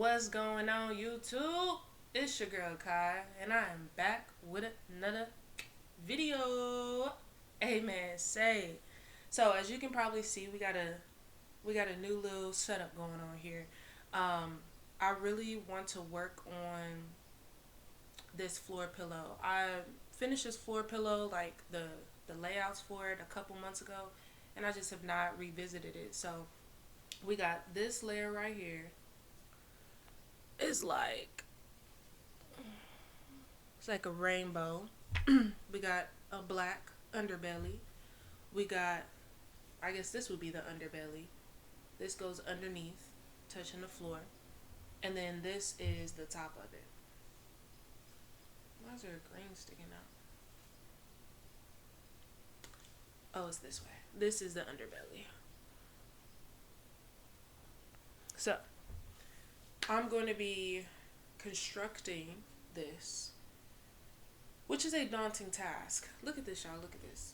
What's going on, YouTube? It's your girl Kai, and I am back with another video. Amen. Say. So as you can probably see, we got a new little setup going on here. I really want to work on this floor pillow. I finished this floor pillow, like the layouts for it, a couple months ago, and I just have not revisited it. So we got this layer right here. It's like a rainbow. We got a black underbelly. We got, I guess this would be the underbelly. This goes underneath, touching the floor. And then this is the top of it. Why is there a green sticking out? Oh, it's this way. This is the underbelly. So, I'm going to be constructing this, which is a daunting task. Look at this, y'all. Look at this.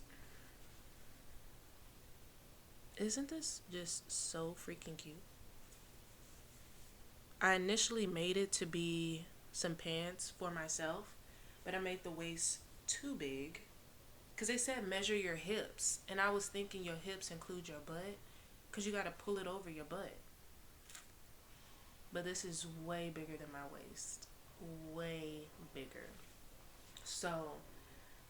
Isn't this just so freaking cute? I initially made it to be some pants for myself, but I made the waist too big because they said measure your hips, and I was thinking your hips include your butt because you got to pull it over your butt. But this is way bigger than my waist. Way bigger. So,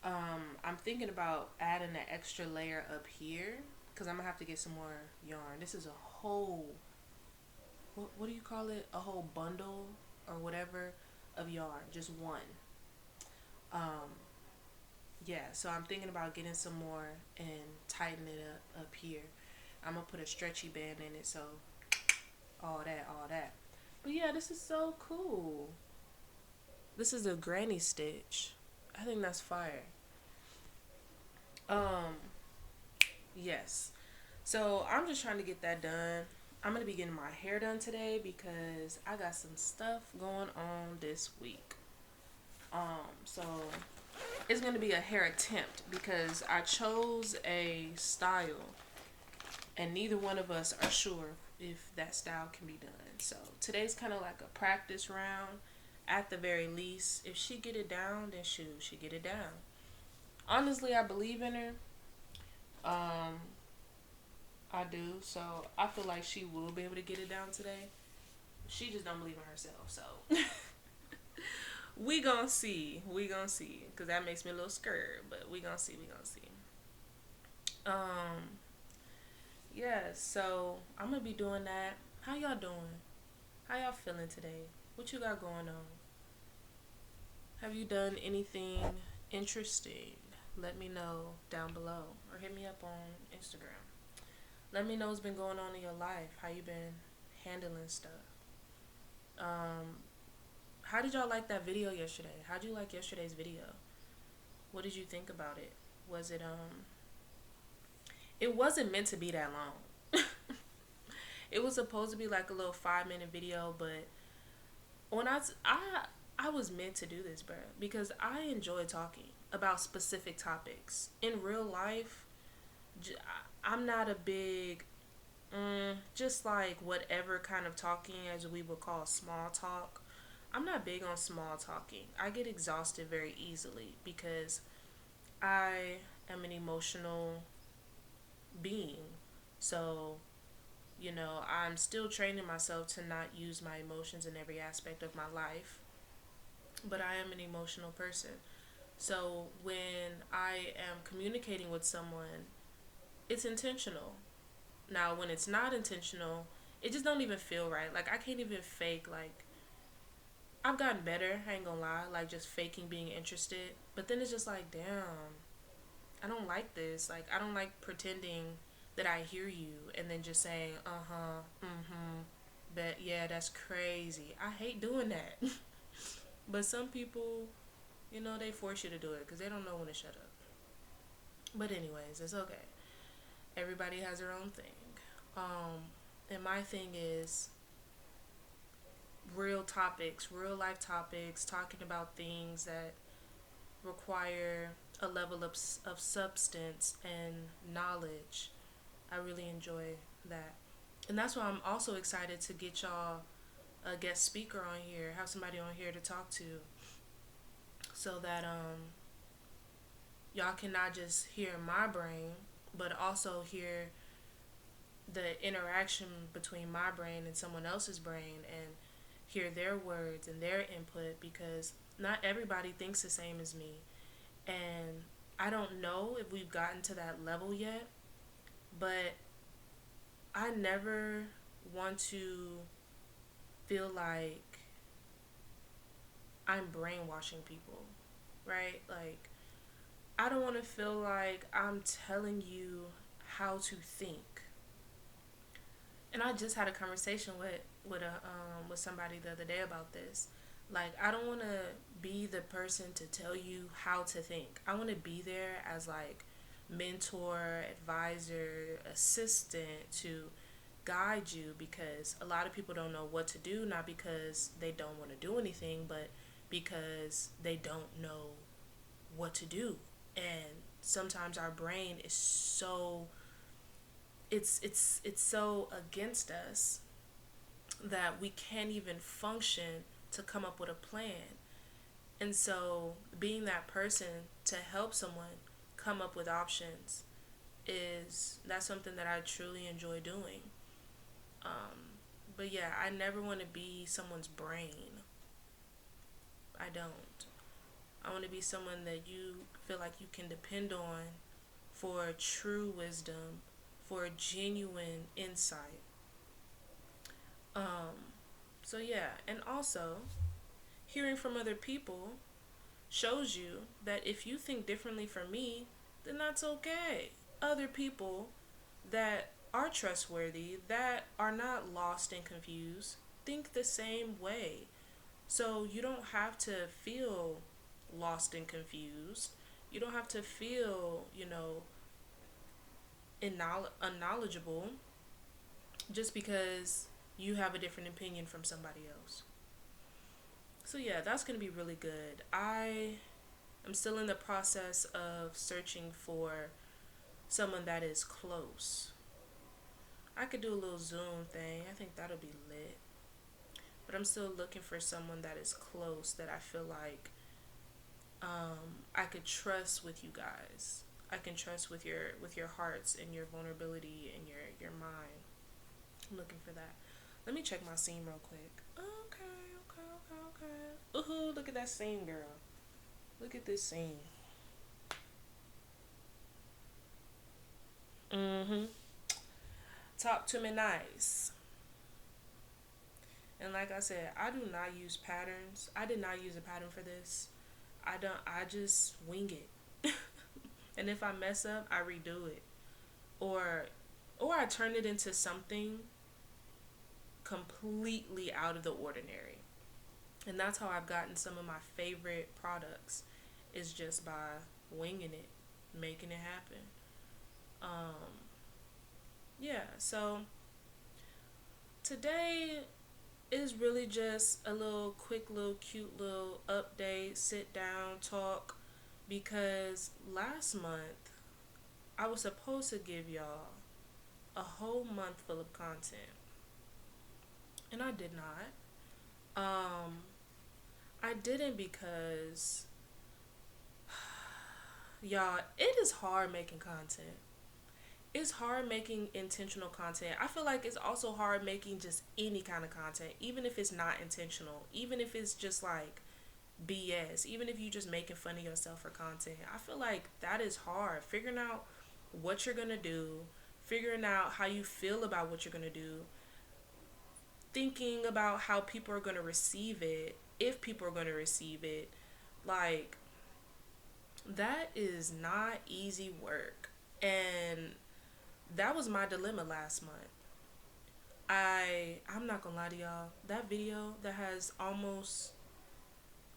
I'm thinking about adding an extra layer up here because I'm going to have to get some more yarn. This is a whole, what do you call it? A whole bundle or whatever of yarn. Just one. Yeah, so I'm thinking about getting some more and tightening it up here. I'm going to put a stretchy band in it, so all that. But yeah, this is so cool. This is a granny stitch. I think that's fire. Yes. So I'm just trying to get that done. I'm gonna be getting my hair done today because I got some stuff going on this week. So it's gonna be a hair attempt because I chose a style and neither one of us are sure if that style can be done. So today's kind of like a practice round. At the very least, if she get it down, then she get it down. Honestly, I believe in her. I do. So I feel like she will be able to get it down today. She just don't believe in herself. So we gonna see. Cause that makes me a little scared. But we gonna see. Um. Yeah. So I'm gonna be doing that. How y'all doing? How y'all feeling today? What you got going on? Have you done anything interesting? Let me know down below or hit me up on Instagram. Let me know what's been going on in your life. How you been handling stuff? How did y'all like that video yesterday? How'd you like yesterday's video? What did you think about it? Was it it wasn't meant to be that long. It was supposed to be like a little 5-minute video, but when I was meant to do this, bro, because I enjoy talking about specific topics. In real life, I'm not a big, just like whatever kind of talking as we would call small talk. I'm not big on small talking. I get exhausted very easily because I am an emotional being. So, I'm still training myself to not use my emotions in every aspect of my life, but I am an emotional person. So when I am communicating with someone, it's intentional. Now, when it's not intentional, it just don't even feel right. Like, I can't even fake, like, I've gotten better, I ain't gonna lie, like, just faking being interested. But then it's just like, damn, I don't like this. Like, I don't like pretending that I hear you and then just saying, but yeah, that's crazy. I hate doing that. But some people, they force you to do it because they don't know when to shut up. But anyways, it's okay. Everybody has their own thing. And my thing is real topics, real life topics, talking about things that require a level of substance and knowledge. I really enjoy that. And that's why I'm also excited to get y'all a guest speaker on here, have somebody on here to talk to, so that y'all can not just hear my brain, but also hear the interaction between my brain and someone else's brain, and hear their words and their input, because not everybody thinks the same as me. And I don't know if we've gotten to that level yet, but I never want to feel like I'm brainwashing people, right? Like, I don't want to feel like I'm telling you how to think. And I just had a conversation with somebody the other day about this. Like, I don't want to be the person to tell you how to think. I want to be there as like mentor, advisor, assistant to guide you, because a lot of people don't know what to do, not because they don't want to do anything, but because they don't know what to do. And sometimes our brain is so it's so against us that we can't even function to come up with a plan. And so being that person to help someone come up with options, is that's something that I truly enjoy doing. But yeah, I never want to be someone's brain. I don't. I want to be someone that you feel like you can depend on for true wisdom, for genuine insight. Um, so yeah, and also hearing from other people shows you that if you think differently from me, then that's okay. Other people that are trustworthy, that are not lost and confused, think the same way. So you don't have to feel lost and confused. You don't have to feel, unknowledgeable just because you have a different opinion from somebody else. So yeah, that's going to be really good. I am still in the process of searching for someone that is close. I could do a little Zoom thing. I think that'll be lit. But I'm still looking for someone that is close, that I feel like I could trust with you guys. I can trust with your hearts and your vulnerability and your mind. I'm looking for that. Let me check my seam real quick. Okay. Ooh, look at that seam, girl. Look at this seam. Mm-hmm. Talk to me nice. And like I said, I do not use patterns. I did not use a pattern for this. I just wing it. And if I mess up, I redo it. Or I turn it into something completely out of the ordinary. And that's how I've gotten some of my favorite products, is just by winging it, making it happen. Um, yeah, so today is really just a little quick, little cute little update, sit down, talk, because last month I was supposed to give y'all a whole month full of content, and I did not. I didn't because y'all, it is hard making content. It's hard making intentional content. I feel like it's also hard making just any kind of content, even if it's not intentional, even if it's just like BS, even if you just making fun of yourself for content. I feel like that is hard. Figuring out what you're gonna do, figuring out how you feel about what you're gonna do, thinking about how people are gonna receive it, if people are gonna receive it, like, that is not easy work. And that was my dilemma last month. I'm not gonna lie to y'all. That video that has almost,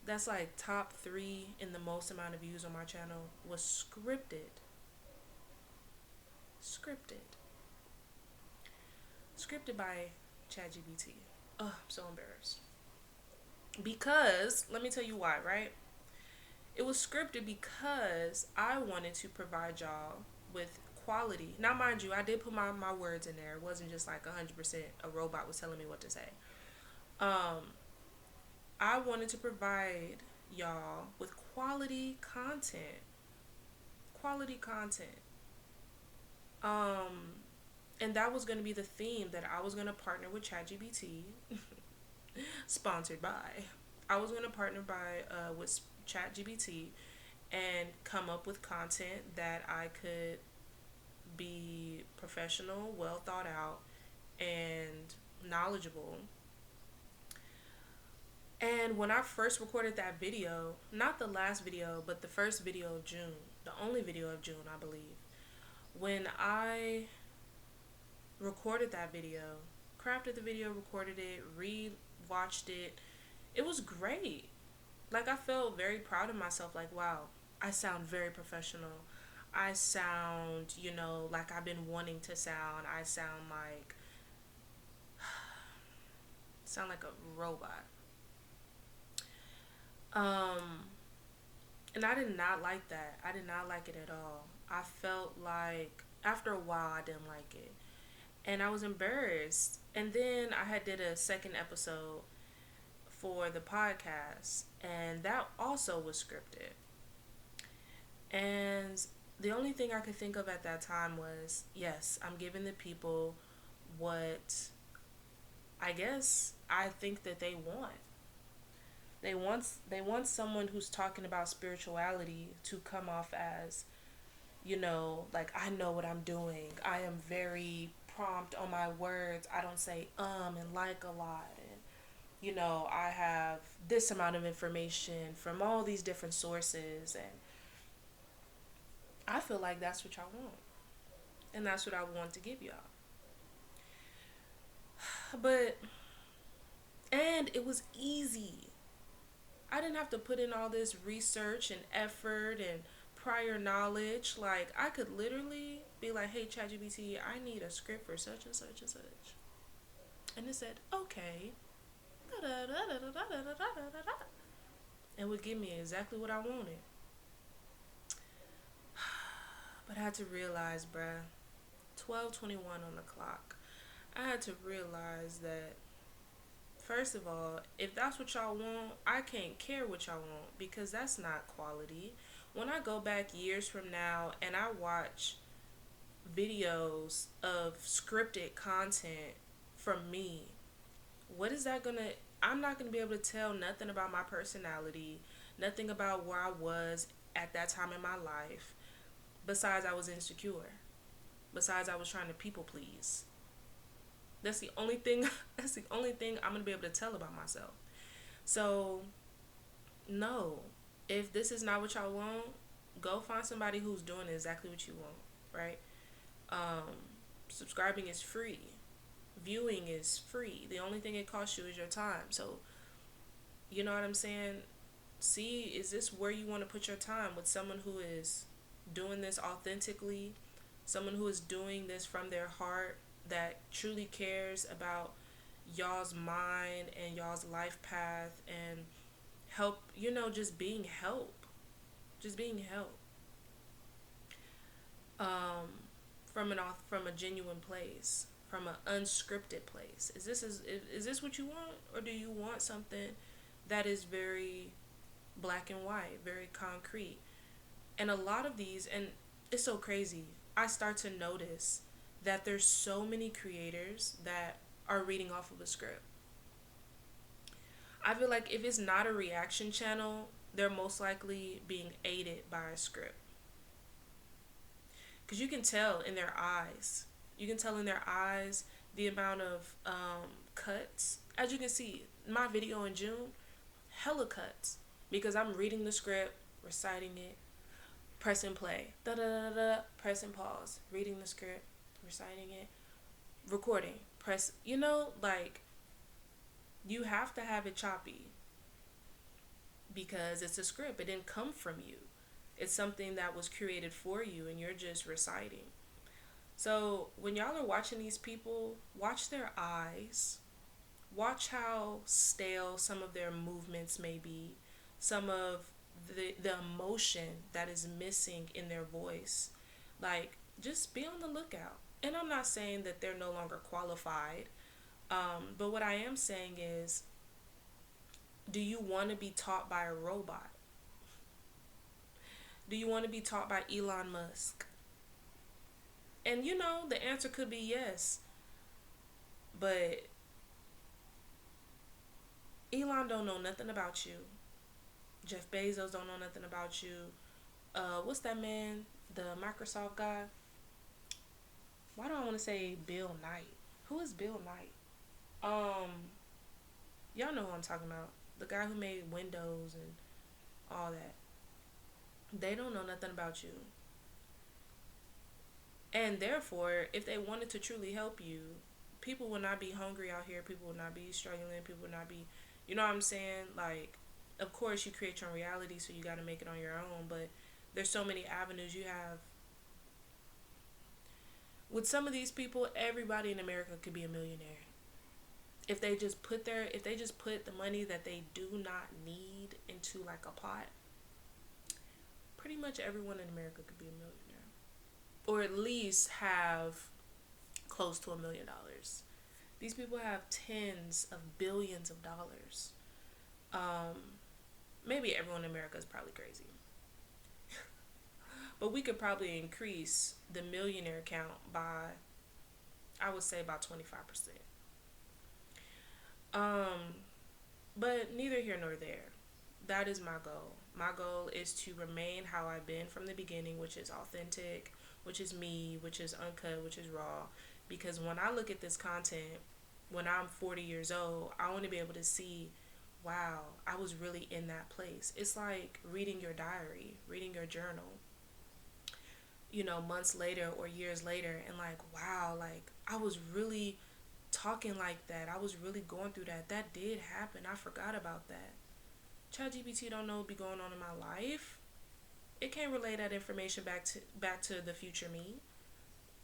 that's like top 3 in the most amount of views on my channel, was scripted. Scripted. Scripted by ChatGPT. Oh, I'm so embarrassed. Because, let me tell you why, right? It was scripted because I wanted to provide y'all with quality. Now, mind you, I did put my words in there. It wasn't just like 100% a robot was telling me what to say. Um, I wanted to provide y'all with quality content. Quality content. Um, and that was going to be the theme that I was going to partner with ChatGPT, sponsored by. I was going to partner with ChatGPT and come up with content that I could be professional, well thought out, and knowledgeable. And when I first recorded that video, not the last video, but the first video of June, the only video of June, I believe, when I recorded that video, crafted the video, recorded it, re-watched it, it was great. Like, I felt very proud of myself. Like, wow, I sound very professional. I sound, like I've been wanting to sound. I sound like a robot. Um, and I did not like that. I did not like it at all. I felt like after a while I didn't like it. And I was embarrassed. And then I had did a second episode for the podcast, and that also was scripted. And the only thing I could think of at that time was, yes, I'm giving the people what I guess I think that they want. They want someone who's talking about spirituality to come off as, like, I know what I'm doing. I am very prompt on my words. I don't say and like a lot, and I have this amount of information from all these different sources, and I feel like that's what y'all want. And that's what I want to give y'all. But, and it was easy. I didn't have to put in all this research and effort and prior knowledge. Like, I could literally be like, hey, ChatGPT, I need a script for such and such and such. And it said, okay. And would give me exactly what I wanted. But I had to realize, bruh, 12:21 on the clock. I had to realize that, first of all, if that's what y'all want, I can't care what y'all want, because that's not quality. When I go back years from now and I watch videos of scripted content from me, what is that gonna, I'm not gonna be able to tell nothing about my personality, nothing about where I was at that time in my life, besides I was insecure, besides I was trying to people please. That's the only thing I'm gonna be able to tell about myself. So no, if this is not what y'all want, go find somebody who's doing exactly what you want, right? Subscribing is free. Viewing is free. The only thing it costs you is your time. So, you know what I'm saying? See, is this where you want to put your time, with someone who is doing this authentically, someone who is doing this from their heart, that truly cares about y'all's mind and y'all's life path, and help, just being help. Just being help. From a genuine place, from an unscripted place. Is this what you want, or do you want something that is very black and white, very concrete? And a lot of these, and it's so crazy, I start to notice that there's so many creators that are reading off of a script. I feel like if it's not a reaction channel, they're most likely being aided by a script. Because you can tell in their eyes. You can tell in their eyes the amount of cuts. As you can see, my video in June, hella cuts. Because I'm reading the script, reciting it, pressing play, pressing pause, reading the script, reciting it, recording, press, like, you have to have it choppy, because it's a script. It didn't come from you. It's something that was created for you, and you're just reciting. So when y'all are watching these people, watch their eyes. Watch how stale some of their movements may be, some of the emotion that is missing in their voice. Like, just be on the lookout. And I'm not saying that they're no longer qualified, but what I am saying is, Do you want to be taught by a robot? Do you want to be taught by Elon Musk? And you know, the answer could be yes. But Elon don't know nothing about you. Jeff Bezos don't know nothing about you. What's that man? The Microsoft guy? Why do I want to say Bill Knight? Who is Bill Knight? Um, y'all know who I'm talking about. The guy who made Windows and all that. They don't know nothing about you. And therefore, if they wanted to truly help you, people will not be hungry out here. People will not be struggling. People will not be, you know what I'm saying? Like, of course, you create your own reality, so you got to make it on your own. But there's so many avenues you have. With some of these people, everybody in America could be a millionaire. If they just put the money that they do not need into like a pot, pretty much everyone in America could be a millionaire. Or at least have close to $1 million. These people have tens of billions of dollars. Um, Maybe everyone in America is probably crazy. But we could probably increase the millionaire count by, I would say, about 25%. But neither here nor there. That is my goal. My goal is to remain how I've been from the beginning, which is authentic, which is me, which is uncut, which is raw. Because when I look at this content, when I'm 40 years old, I want to be able to see, wow, I was really in that place. It's like reading your diary, reading your journal, you know, months later or years later, and like, wow, like I was really talking like that. I was really going through that. That did happen. I forgot about that. ChatGPT don't know what be going on in my life. It can't relay that information back to the future me.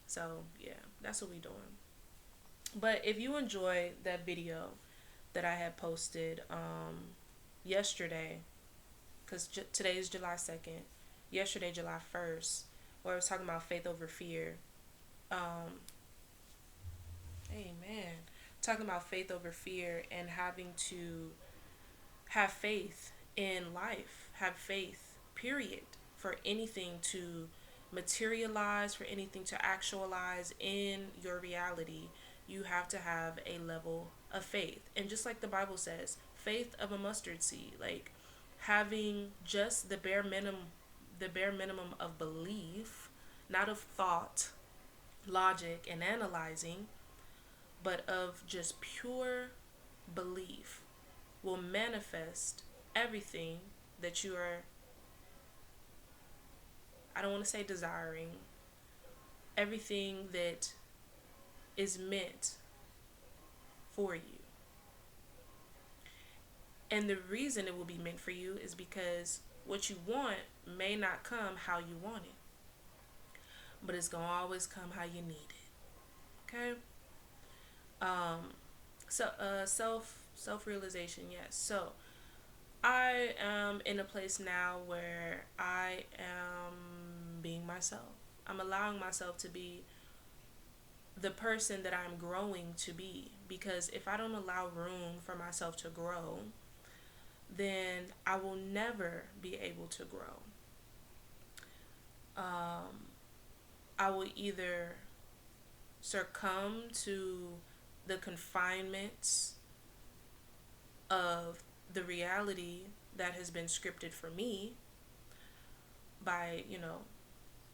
So yeah, that's what we doing. But if you enjoyed that video that I had posted yesterday, because today is July 2nd, yesterday July 1st, where I was talking about faith over fear. Amen. Talking about faith over fear and having to have faith in life, have faith, period, for anything to materialize, for anything to actualize in your reality. You have to have a level of faith. And just like the Bible says, faith of a mustard seed, like having just the bare minimum of belief, not of thought, logic, and analyzing, but of just pure belief will manifest everything that you are, I don't want to say desiring, everything that is meant for you. And the reason it will be meant for you is because what you want may not come how you want it, but it's going to always come how you need it. Okay? Self realization, yes. So I am in a place now where I am being myself. I'm allowing myself to be the person that I'm growing to be, because if I don't allow room for myself to grow, then I will never be able to grow. I will either succumb to the confinements of the reality that has been scripted for me by, you know,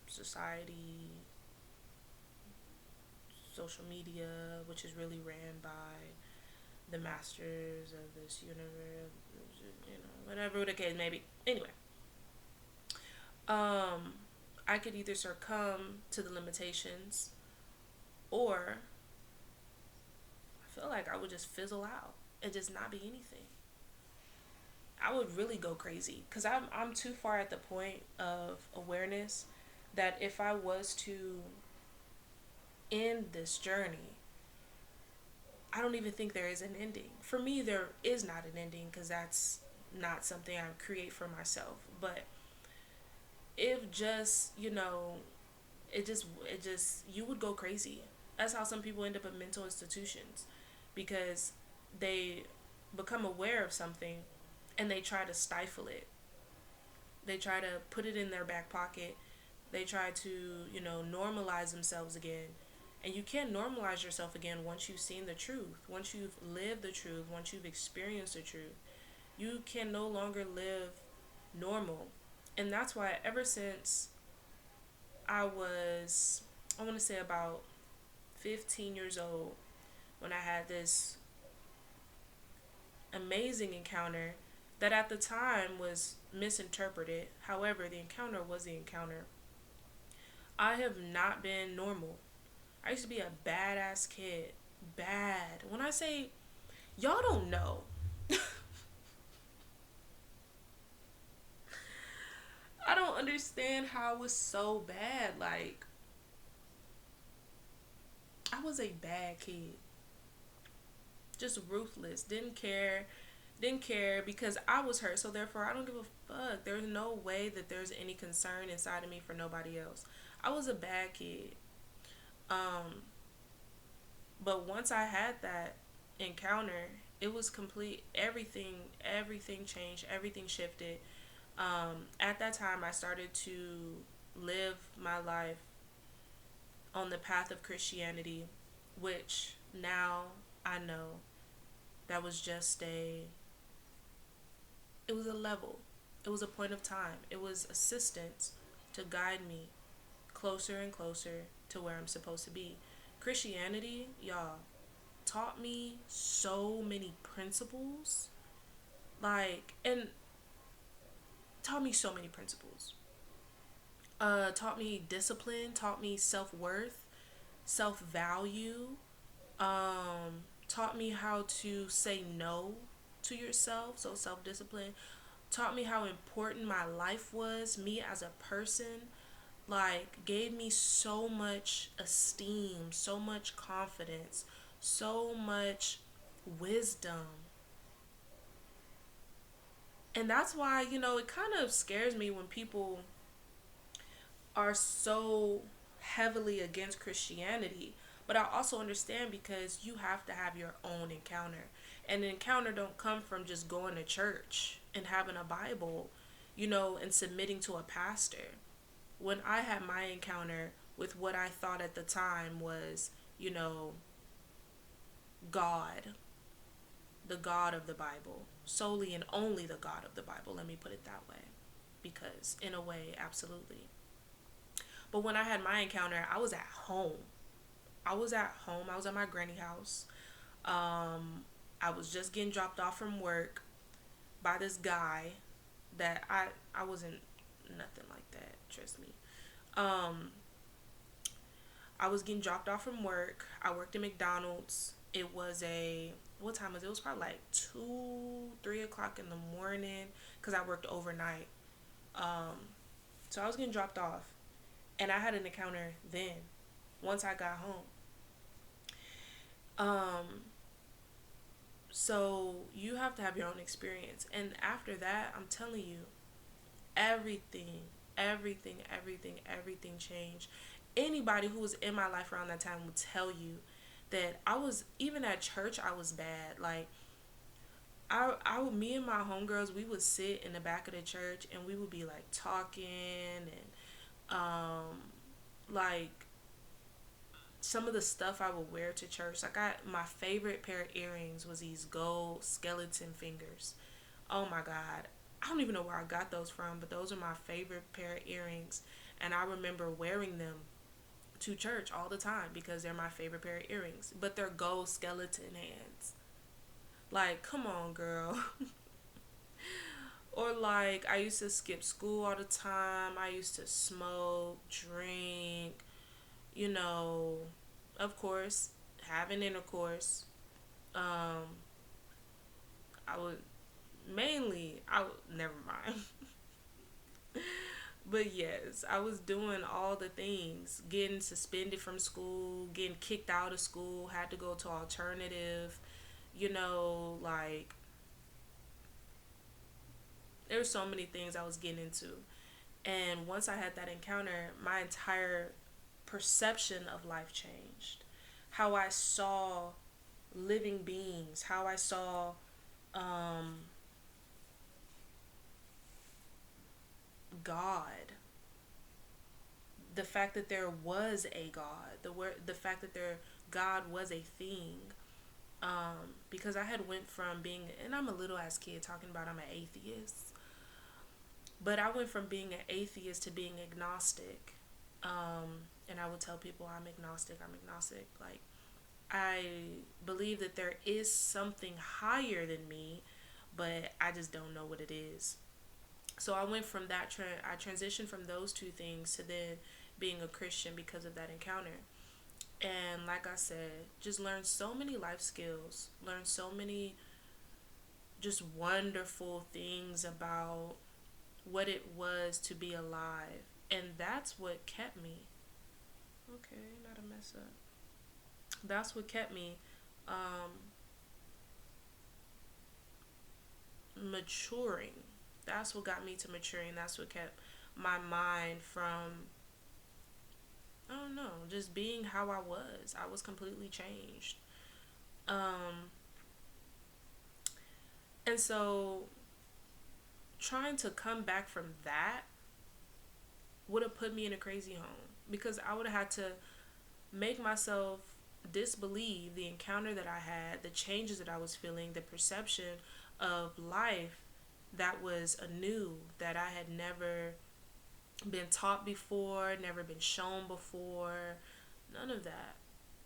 society, social media, which is really ran by the masters of this universe, you know, whatever the case may be. Anyway, I could either succumb to the limitations, or I feel like I would just fizzle out and just not be anything. I would really go crazy, because I'm too far at the point of awareness that if I was to end this journey, I don't even think there is an ending. For me, there is not an ending, because that's not something I create for myself. But if just, you know, it just you would go crazy. That's how some people end up in mental institutions, because they become aware of something and they try to stifle it. They try to put it in their back pocket. They try to, normalize themselves again. And you can't normalize yourself again once you've seen the truth, once you've lived the truth, once you've experienced the truth. You can no longer live normal. And that's why ever since I was, I want to say about 15 years old, when I had this amazing encounter that at the time was misinterpreted. However, the encounter was the encounter. I have not been normal. I used to be a badass kid. Bad. When I say, y'all don't know. I don't understand how it was so bad. Like, I was a bad kid. Just ruthless. Didn't care because I was hurt, so therefore I don't give a fuck. There's no way that there's any concern inside of me for nobody else. I was a bad kid. Um, but once I had that encounter, it was complete. Everything changed. Everything shifted. At that time, I started to live my life on the path of Christianity, which now I know that was just it was a level. It was a point of time. It was assistance to guide me closer and closer to where I'm supposed to be. Christianity, y'all, taught me so many principles. And taught me so many principles. Taught me discipline, taught me self-worth, self-value, taught me how to say no to yourself, so self-discipline, taught me how important my life was, me as a person, gave me so much esteem, so much confidence, so much wisdom. And that's why, it kind of scares me when people are so heavily against Christianity. But I also understand because you have to have your own encounter. And an encounter don't come from just going to church and having a Bible, and submitting to a pastor. When I had my encounter with what I thought at the time was, God, the God of the Bible, solely and only the God of the Bible, let me put it that way. Because in a way, absolutely. But when I had my encounter, I was at home. I was at home. I was at my granny house. I was just getting dropped off from work by this guy that I wasn't nothing like that, trust me. I was getting dropped off from work. I worked at McDonald's. It was what time was it? It was probably like 2, 3 o'clock in the morning because I worked overnight. So I was getting dropped off. And I had an encounter then, once I got home. So you have to have your own experience. And after that, I'm telling you, everything changed. Anybody who was in my life around that time would tell you that even at church, I was bad. Me and my homegirls, we would sit in the back of the church and we would be talking and, some of the stuff I would wear to church. My favorite pair of earrings was these gold skeleton fingers. Oh my God. I don't even know where I got those from, but those are my favorite pair of earrings. And I remember wearing them to church all the time because they're my favorite pair of earrings. But they're gold skeleton hands. Come on, girl. Or I used to skip school all the time. I used to smoke, drink, of course, having intercourse. Never mind. But yes, I was doing all the things, getting suspended from school, getting kicked out of school, had to go to alternative, you know, like, there were so many things I was getting into. And once I had that encounter, my entire perception of life changed. How I saw living beings, how I saw um, God, the fact that there was a God, the fact that God was a thing. Because I had went from being, and I'm a little ass kid talking about I'm an atheist, but I went from being an atheist to being agnostic. And I would tell people I'm agnostic. I'm agnostic. Like, I believe that there is something higher than me, but I just don't know what it is. So I went from that I transitioned from those two things to then being a Christian because of that encounter. And like I said, just learned so many life skills, learned so many just wonderful things about what it was to be alive. And that's what kept me. Okay, not a mess up. That's what kept me um, maturing. That's what got me to maturing. That's what kept my mind from, I don't know, just being how I was. I was completely changed. Um, and so trying to come back from that would have put me in a crazy home because I would have had to make myself disbelieve the encounter that I had, the changes that I was feeling, the perception of life that was anew, that I had never been taught before, never been shown before, none of that.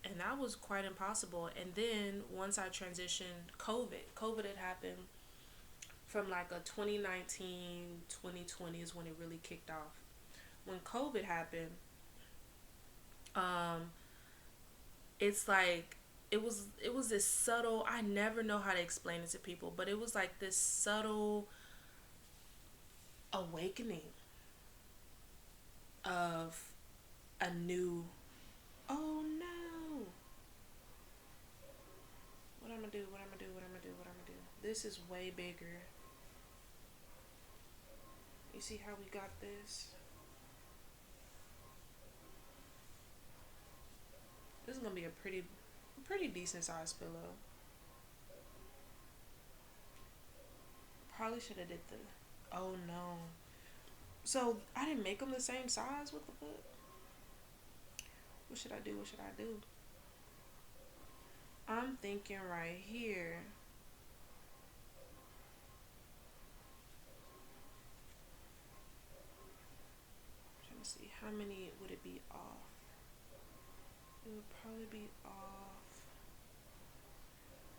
And that was quite impossible. And then once I transitioned, COVID had happened from like a 2019, 2020 is when it really kicked off. When COVID happened, um, it's like it was this subtle, I never know how to explain it to people, but it was like this subtle awakening of a new, oh no, what I'm gonna do, what I'm gonna do, what I'm gonna do, what I'm gonna do. This is way bigger. You see how we got this? This is gonna be a pretty decent sized pillow. Probably should have did the, oh no. So I didn't make them the same size. What the fuck? What should I do? What should I do? I'm thinking right here. I'm trying to see how many would it be off. It would probably be off.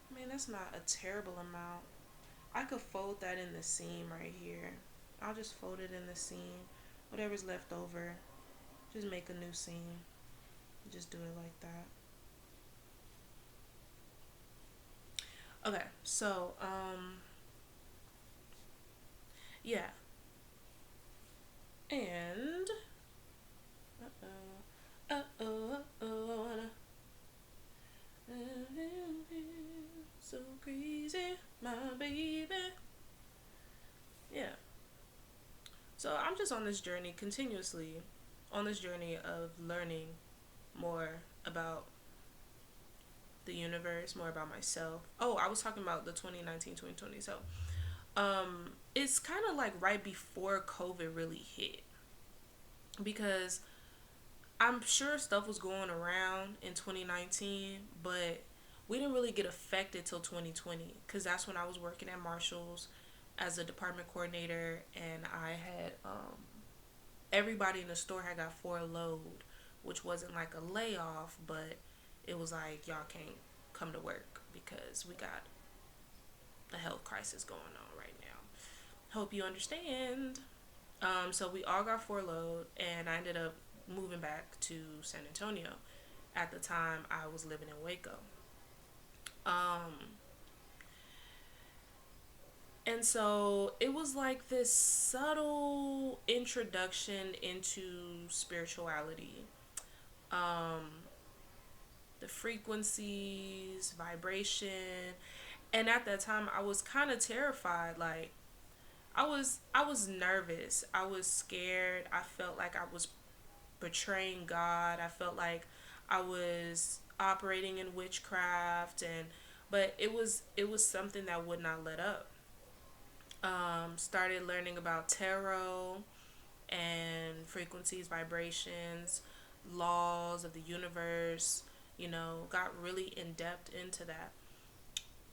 I mean, that's not a terrible amount. I could fold that in the seam right here. I'll just fold it in the seam. Whatever's left over, just make a new seam. Just do it like that. Okay, so yeah, and so crazy, my baby. Yeah. So I'm just on this journey continuously, on this journey of learning more about the universe, more about myself. Oh, I was talking about the 2019, 2020. So it's kind of like right before COVID really hit, because I'm sure stuff was going around in 2019, but we didn't really get affected till 2020, because that's when I was working at Marshall's as a department coordinator, and I had everybody in the store had got furloughed, which wasn't like a layoff, but it was like, y'all can't come to work because we got a health crisis going on right now. Hope you understand. So we all got furloughed, and I ended up moving back to San Antonio. At the time, I was living in Waco. Um, and so it was like this subtle introduction into spirituality. Um, the frequencies, vibration, and at that time, I was kind of terrified. Like, I was nervous. I was scared. I felt like I was betraying God. I felt like I was operating in witchcraft, and But it was something that would not let up. Started learning about tarot and frequencies, vibrations, laws of the universe. Got really in depth into that.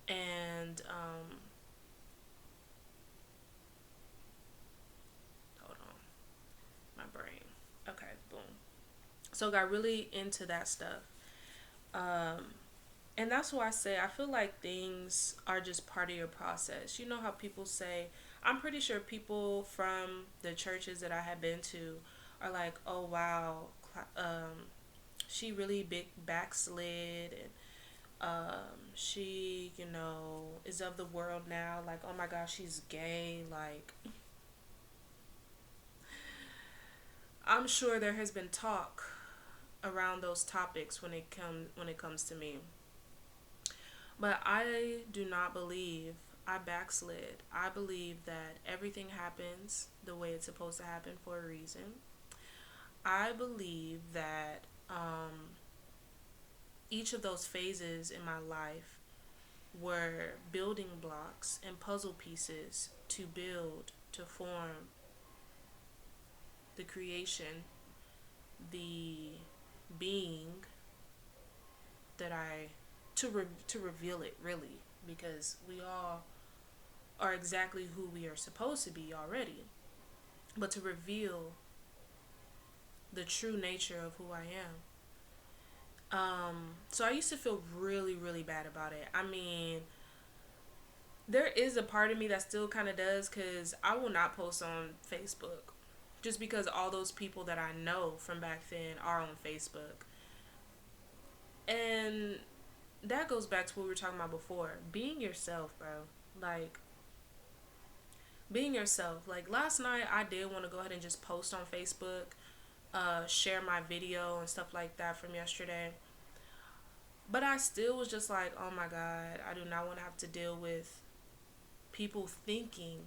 And hold on, my brain. Okay, boom. So got really into that stuff. Um, and that's why I say I feel like things are just part of your process. You know how people say, I'm pretty sure people from the churches that I have been to are like, oh wow, she really big backslid, and she, is of the world now. Like, oh my gosh, she's gay. Like, I'm sure there has been talk around those topics when it comes to me. But I do not believe I backslid. I believe that everything happens the way it's supposed to happen for a reason. I believe that each of those phases in my life were building blocks and puzzle pieces to build, to form the creation, the being that to reveal it really, because we all are exactly who we are supposed to be already, but to reveal the true nature of who I am. So I used to feel really, really bad about it. I mean, there is a part of me that still kind of does, because I will not post on Facebook just because all those people that I know from back then are on Facebook. And that goes back to what we were talking about before. Being yourself, bro. Like, being yourself. Like, last night I did want to go ahead and just post on Facebook, share my video and stuff like that from yesterday. But I still was just like, oh my God, I do not want to have to deal with people thinking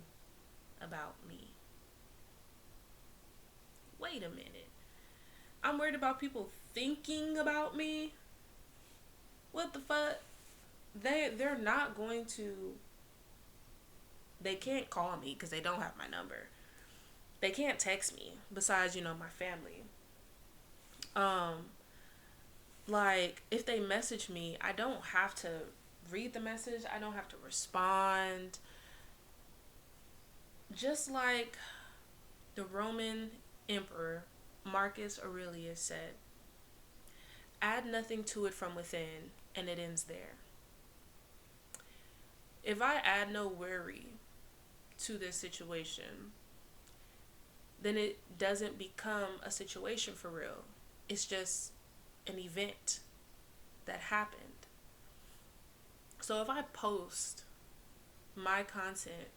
about me. Wait a minute. I'm worried about people thinking about me? What the fuck? They're not going to. They can't call me because they don't have my number. They can't text me besides, my family. Um, like, if they message me, I don't have to read the message. I don't have to respond. Just like the Roman emperor Marcus Aurelius said, add nothing to it from within, and it ends there. If I add no worry to this situation, then it doesn't become a situation for real. It's just an event that happened. So if I post my content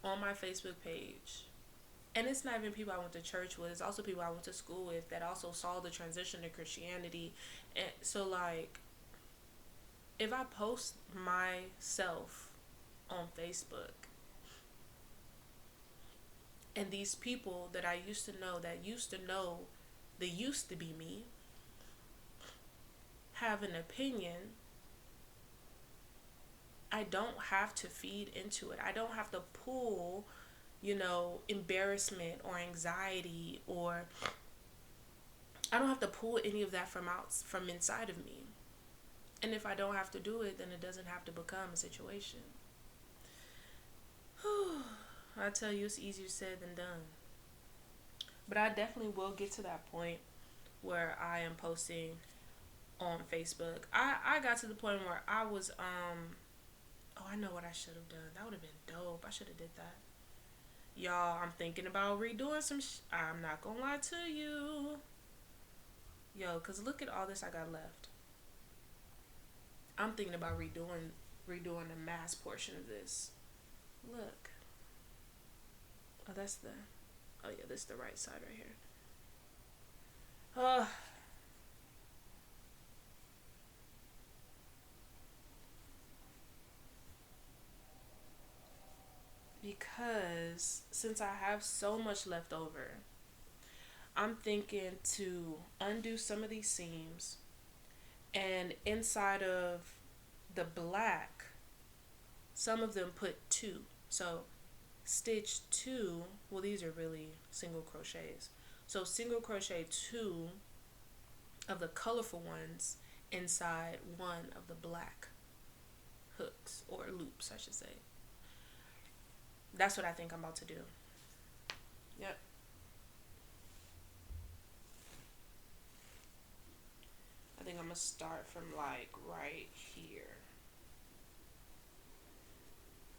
on my Facebook page, and it's not even people I went to church with, it's also people I went to school with that also saw the transition to Christianity. And so, like, if I post myself on Facebook, and these people that I used to know, that used to know the used to be me, have an opinion, I don't have to feed into it. I don't have to pull, embarrassment or anxiety, or I don't have to pull any of that from inside of me. And if I don't have to do it, then it doesn't have to become a situation. I tell you, it's easier said than done. But I definitely will get to that point where I am posting on Facebook. I got to the point where I was oh, I know what I should have done. That would have been dope. I should have did that. Y'all, I'm thinking about redoing some I'm not gonna lie to you. Yo, cause look at all this I got left. I'm thinking about redoing the mass portion of this. Look. Oh, oh yeah, this is the right side right here. Because since I have so much left over, I'm thinking to undo some of these seams, and inside of the black, some of them put 2. So stitch 2, well, these are really single crochets. So single crochet 2 of the colorful ones inside one of the black hooks, or loops, I should say. That's what I think I'm about to do. Yep. I think I'm gonna start from like right here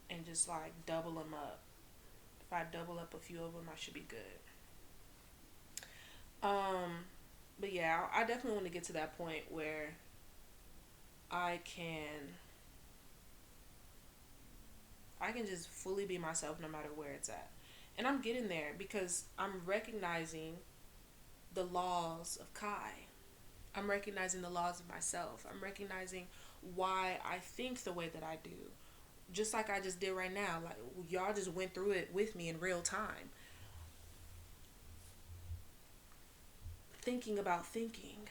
and just like double them up. If I double up a few of them, I should be good. But yeah, I definitely want to get to that point where I can just fully be myself no matter where it's at. And I'm getting there because I'm recognizing the laws of Kai. I'm recognizing the laws of myself. I'm recognizing why I think the way that I do. Just like I just did right now. Like, y'all just went through it with me in real time. Thinking about thinking.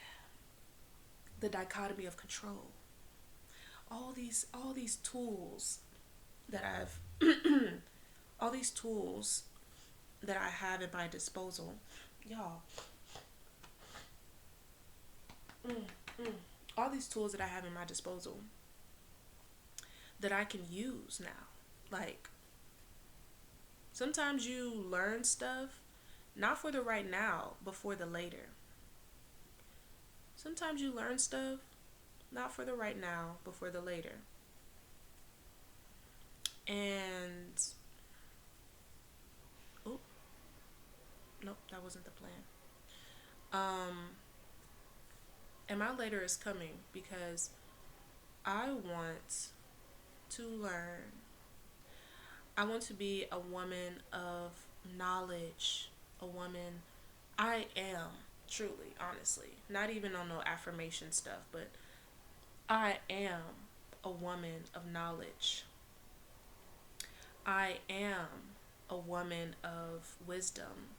The dichotomy of control. All these tools that all these tools that I have at my disposal, y'all. All these tools that I have in my disposal that I can use now. Like, sometimes you learn stuff not for the right now, but for the later. Sometimes you learn stuff not for the right now, but for the later. And oh, nope, that wasn't the plan. And my later is coming because I want to learn. I want to be a woman of knowledge, a woman. I am truly, honestly, not even on no affirmation stuff, but I am a woman of knowledge. I am a woman of wisdom.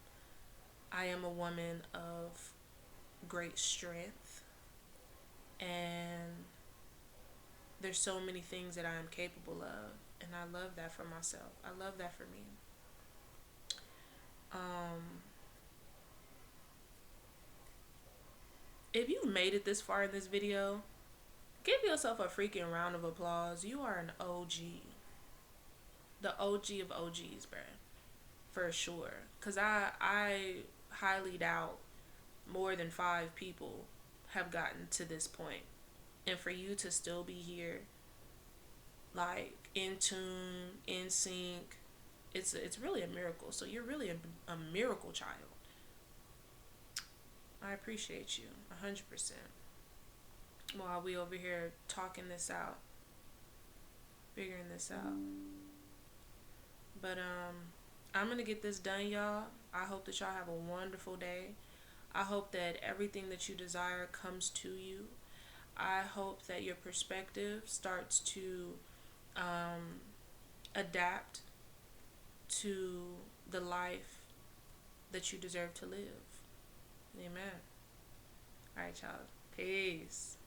I am a woman of great strength. And there's so many things that I am capable of. And I love that for myself. I love that for me. If you've made it this far in this video, give yourself a freaking round of applause. You are an OG. The OG of OGs, bruh. For sure. Because I highly doubt more than 5 people have gotten to this point. And for you to still be here, like, in tune, in sync, it's really a miracle. So you're really a miracle child. I appreciate you 100%. While we over here talking this out, figuring this out. But I'm gonna get this done, y'all. I hope that y'all have a wonderful day. I hope that everything that you desire comes to you. I hope that your perspective starts to adapt to the life that you deserve to live. Amen. All right, y'all. Peace.